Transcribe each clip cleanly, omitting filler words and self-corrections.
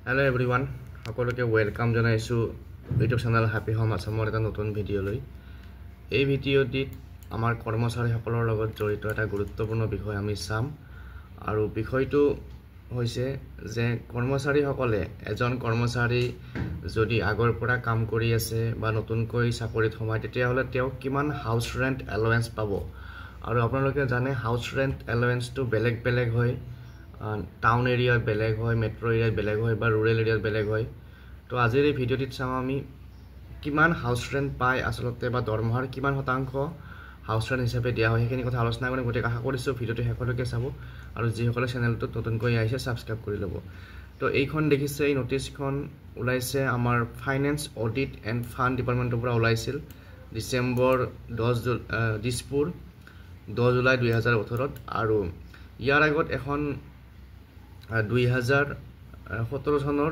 Hello everyone, সকলোকে welcome জনাইছো YouTube channel happy home আসামৰ এটা নতুন ভিডিও লৈ। এই ভিডিওটিত আমাৰ কৰ্মচাৰীসকলৰ লগত জড়িত এটা গুৰুত্বপূৰ্ণ বিষয় আমি চাম আৰু বিষয়টো হৈছে যে কৰ্মচাৰীসকলে এজন কৰ্মচাৰী যদি আগৰ পৰা কাম কৰি আছে বা নতুনকৈ চাকৰিত সোমায় তেতিয়াহ'লে তেওঁ কিমান হাউস ৰেন্ট এলাউৱেন্স পাব আৰু আপোনালোকে জানে হাউস ৰেন্ট এলাউৱেন্সটো বেলেগ বেলেগ হয়। টাউন এৰিয়াত বেলেগ হয়, মেট্ৰো এৰিয়াত বেলেগ হয় বা ৰুৰেল এৰিয়াত বেলেগ হয়। তো আজিৰ এই ভিডিওটিত চাওঁ আমি কিমান হাউস ৰেন্ট পায় আসলতে বা দৰমহাৰ কিমান শতাংশ হাউস ৰেন্ট হিচাপে দিয়া হয় সেইখিনি কথা আলোচনা কৰিম। গতিকে আশা কৰিছোঁ ভিডিওটো শেষলৈকে চাব আৰু যিসকলে চেনেলটোত নতুনকৈ আহিছে ছাবস্ক্ৰাইব কৰি ল'ব। তো এইখন দেখিছে, এই নটিচখন ওলাইছে আমাৰ ফাইনেন্স অডিট এণ্ড ফাণ্ড ডিপাৰ্টমেণ্টৰ পৰা ওলাইছিল ডিচেম্বৰ 10 জুলাই 2018 আৰু ইয়াৰ আগত এখন 2017 চনৰ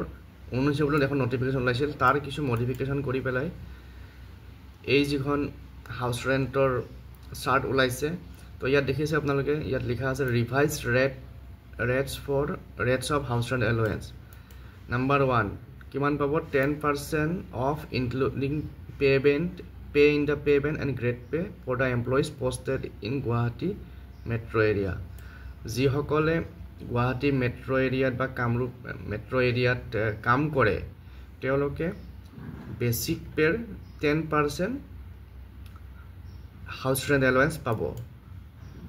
19 এপ্ৰিলত এখন নটিফিকেশ্যন ওলাইছিল। তাৰ কিছু মডিফিকেশ্যন কৰি পেলাই এই যিখন হাউস ৰেন্টৰ চাৰ্ট ওলাইছে। তো ইয়াত দেখিছে আপোনালোকে, ইয়াত লিখা আছে revise rates of house rent allowance. Number 1 কিমান পাব? 10% of including pay in the pay band and grade pay for the employees posted in Guwahati metro' area. যিসকলে গুৱাহাটী মেট্ৰ' এৰিয়াত বা কামৰূপ মেট্ৰ' এৰিয়াত কাম কৰে তেওঁলোকে বেচিক পেৰ 10% হাউস ৰেন্ট এলাউৱেন্স পাব।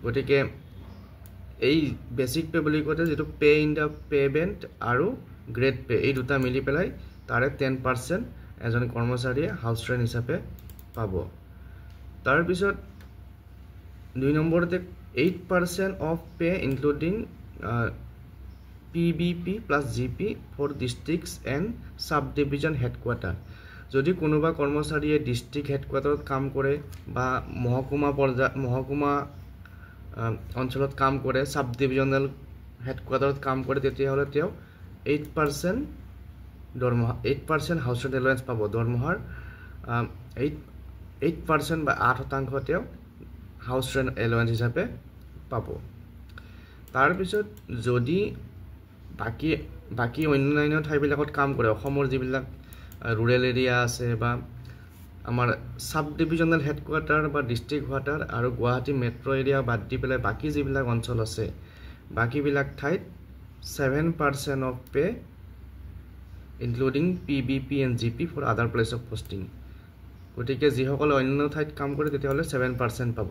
গতিকে এই বেচিক পে বুলি কওঁতে যিটো pay in the pay band আৰু গ্ৰেড পে এই দুটা মিলি পেলাই তাৰে 10% এজন কৰ্মচাৰীয়ে হাউস ৰেন্ট হিচাপে পাব। তাৰপিছত 2 নম্বৰতে 8% of pay including PBP plus GP for districts and subdivision headquarter। যদি কোনোবা কৰ্মচাৰীয়ে ডিষ্ট্ৰিক্ট হেডকোৱাৰ্টাৰত কাম কৰে বা মহকুমা অঞ্চলত কাম কৰে, সাব ডিভিজনেল হেডকোৱাৰ্টাৰত কাম কৰে, তেতিয়াহ'লে তেওঁ 8% দৰমহা 8% হাউস ৰেন্ট এলাউৱেন্স পাব। দৰমহাৰ 8% বা 8% তেওঁ হাউস ৰেন্ট এলাউৱেন্স হিচাপে পাব। তাৰপিছত যদি বাকী অন্যান্য ঠাইবিলাকত কাম কৰে, অসমৰ যিবিলাক ৰুৰেল এৰিয়া আছে বা আমাৰ সাব ডিভিজনেল হেডকোৱাৰ্টাৰ বা ডিষ্ট্ৰিক্ট হেডকোৱাৰ্টাৰ আৰু গুৱাহাটী মেট্ৰ' এৰিয়া বাদ দি পেলাই বাকী যিবিলাক অঞ্চল আছে বাকীবিলাক ঠাইত 7% of pay including PBP and GP for other place of posting. গতিকে যিসকলে অন্য ঠাইত কাম কৰে তেতিয়াহ'লে 7% পাব।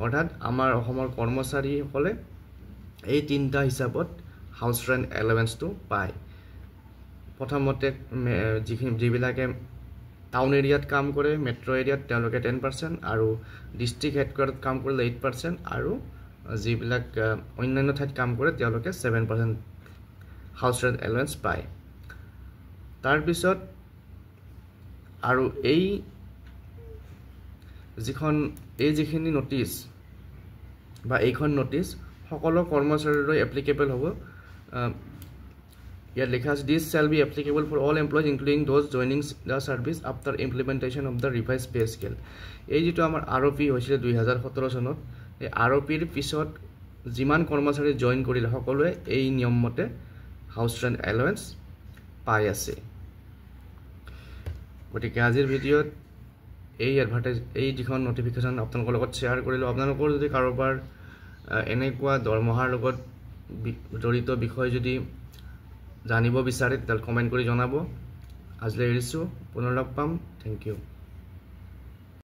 অৰ্থাৎ আমাৰ অসমৰ কৰ্মচাৰীসকলে এই তিনিটা হিচাপত হাউস ৰেন্ট এলাউৱেন্সটো পায়। প্ৰথমতে যিবিলাকে টাউন এৰিয়াত কাম কৰে মেট্ৰ' এৰিয়াত তেওঁলোকে 10% আৰু ডিষ্ট্ৰিক্ট হেডকোৱাৰ্টাৰত কাম কৰিলে 8% আৰু যিবিলাক অন্যান্য ঠাইত কাম কৰে তেওঁলোকে 7% হাউস ৰেন্ট এলাউৱেন্স পায়। তাৰপিছত আৰু যিখিনি নটিচ বা এইখন নটিচ সকলো কৰ্মচাৰীলৈ এপ্লিকেবল হ'ব। ইয়াত লিখা আছে this shall be applicable for all employees including those joining the service after implementation of the revise pay scale. এই যিটো আমাৰ ROP হৈছিলে 2017 চনত, এই ROPৰ পিছত যিমান কৰ্মচাৰী জইন কৰিলে সকলোৱে এই নিয়ম মতে হাউস ৰেন্ট এলাউৱেন্স পাই আছে। গতিকে আজিৰ ভিডিঅ'ত এই যিখন নটিফিকেশ্যন আপোনালোকৰ লগত শ্বেয়াৰ কৰিলোঁ। আপোনালোকৰ যদি কাৰোবাৰ এনেকুৱা দৰমহাৰ লগত জড়িত বিষয় যদি জানিব বিচাৰে তেতিয়াহ'লে কমেণ্ট কৰি জনাব। আজিলৈ এৰিছোঁ, পুনৰ লগ পাম। Thank U.